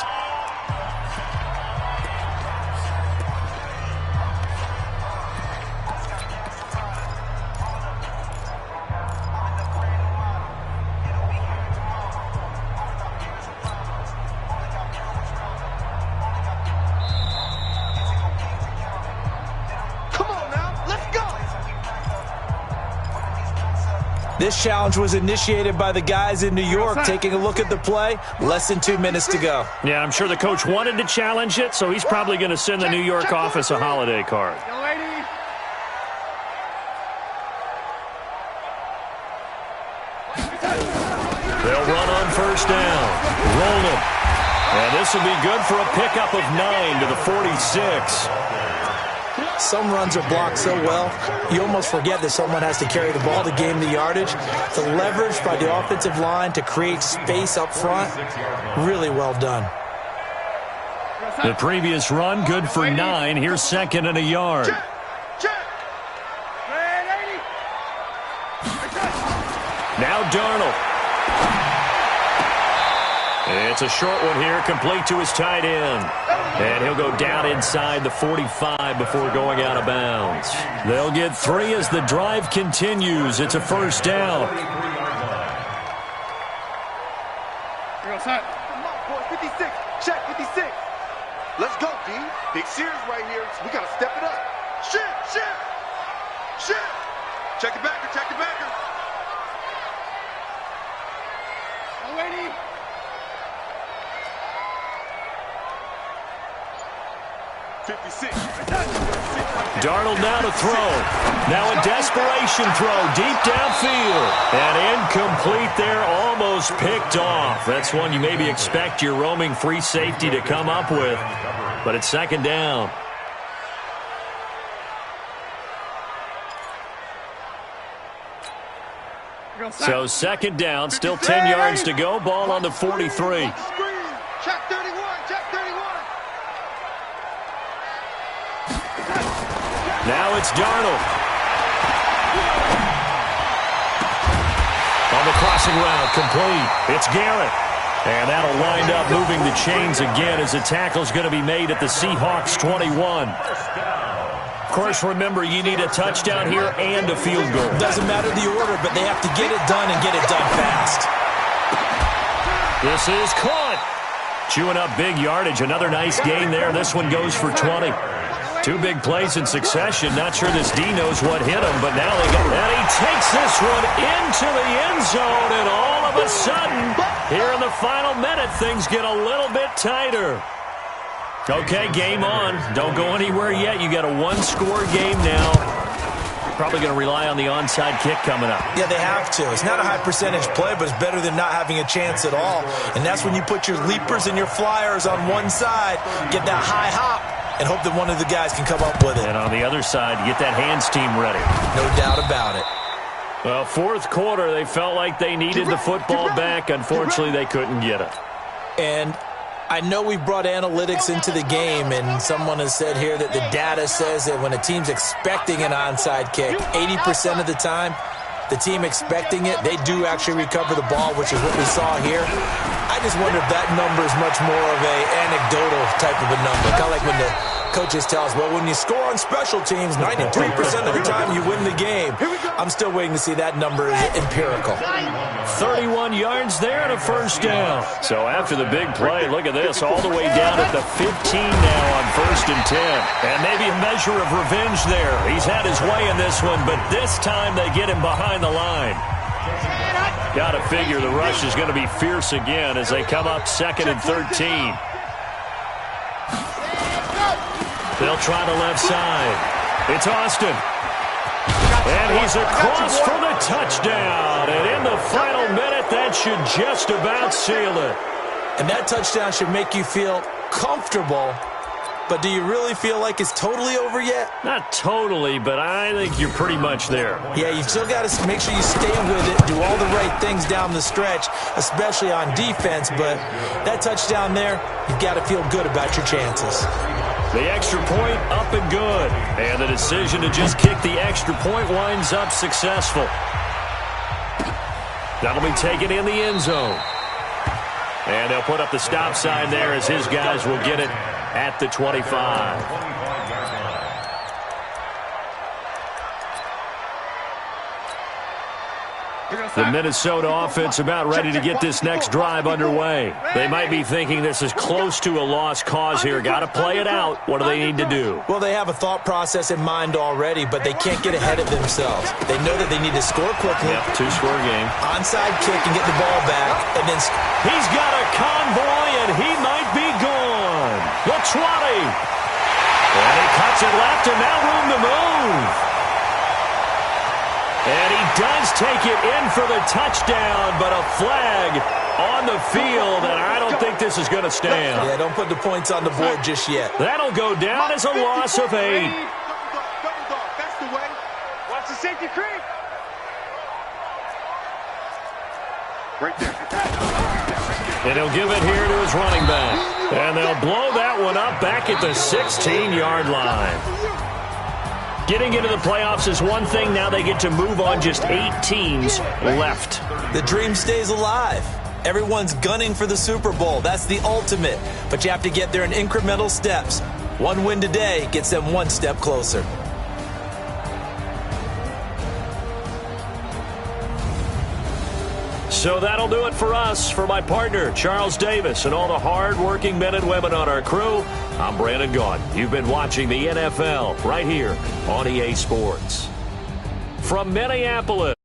This challenge was initiated by the guys in New York. Taking a look at the play, less than 2 minutes to go. Yeah, I'm sure the coach wanted to challenge it, so he's probably going to send the New York office a holiday card. They'll run on first down. Roll it. And this will be good for a pickup of 9 to the 46. Some runs are blocked so well, you almost forget that someone has to carry the ball to gain the yardage. The leverage by the offensive line to create space up front, really well done. The previous run, good for 9. Here's 2nd and a yard. Now Darnold. It's a short one here, complete to his tight end. And he'll go down inside the 45 before going out of bounds. They'll get 3 as the drive continues. It's a first down. Come on, boy, 56. Check 56. Let's go, D. Big Sears right here. We got to step it up. Shift. Check the backer, check the backer. Lady. Darnold now to throw. Now a desperation throw deep downfield. And incomplete there, almost picked off. That's one you maybe expect your roaming free safety to come up with. But it's 2nd down. So 2nd down, still 10 yards to go. Ball on the 43. Check 31, check 31. Now it's Darnold. On the crossing route, complete. It's Garrett. And that'll wind up moving the chains again as the tackle's going to be made at the Seahawks 21. Of course, remember, you need a touchdown here and a field goal. Doesn't matter the order, but they have to get it done and get it done fast. This is caught. Chewing up big yardage. Another nice gain there. This one goes for 20. 2 big plays in succession. Not sure this D knows what hit him, but now they go. And he takes this one into the end zone, and all of a sudden, here in the final minute, things get a little bit tighter. Okay, game on. Don't go anywhere yet. You got a 1-score game now. Probably going to rely on the onside kick coming up. Yeah, they have to. It's not a high percentage play, but it's better than not having a chance at all. And that's when you put your leapers and your flyers on one side, get that high hop, and hope that one of the guys can come up with it. And on the other side, get that hands team ready. No doubt about it. Well, 4th quarter, they felt like they needed the football back. Unfortunately, they couldn't get it. And I know we brought analytics into the game, and someone has said here that the data says that when a team's expecting an onside kick, 80% of the time, the team expecting it, they do actually recover the ball, which is what we saw here. I just wonder if that number is much more of a anecdotal type of a number. Kind of like when the coaches tell us, well, when you score on special teams, 93% of the time you win the game. I'm still waiting to see that number is empirical. 31 yards there and a first down. So after the big play, look at this, all the way down at the 15 now on 1st and 10. And maybe a measure of revenge there. He's had his way in this one, but this time they get him behind the line. Got to figure the rush is going to be fierce again as they come up 2nd and 13. They'll try the left side. It's Austin. And he's across for the touchdown. And in the final minute, that should just about seal it. And that touchdown should make you feel comfortable but do you really feel like it's totally over yet? Not totally, but I think you're pretty much there. Yeah, you've still got to make sure you stay with it, do all the right things down the stretch, especially on defense, but that touchdown there, you've got to feel good about your chances. The extra point up and good. And the decision to just kick the extra point winds up successful. That'll be taken in the end zone. And they'll put up the stop sign there as his guys will get it at the 25. The Minnesota offense about ready to get this next drive underway. They might be thinking this is close to a lost cause here. Got to play it out. What do they need to do? Well, they have a thought process in mind already, but they can't get ahead of themselves. They know that they need to score quickly. Yep, two-score game. Onside kick and get the ball back. And then he's got a convoy, and he might be gone. The 20. And he cuts it left, and now room to move. And he does take it in for the touchdown, but a flag on the field, and I don't think this is going to stand. Yeah, don't put the points on the board just yet. That'll go down as a loss of 8. Double dog, that's the way. Watch the safety creep. Right there. And he'll give it here to his running back. And they'll blow that one up back at the 16-yard line. Getting into the playoffs is one thing. Now they get to move on. Just 8 teams left. The dream stays alive. Everyone's gunning for the Super Bowl. That's the ultimate. But you have to get there in incremental steps. One win today gets them one step closer. So that'll do it for us. For my partner, Charles Davis, and all the hard-working men and women on our crew, I'm Brandon Gaudin. You've been watching the NFL right here on EA Sports. From Minneapolis.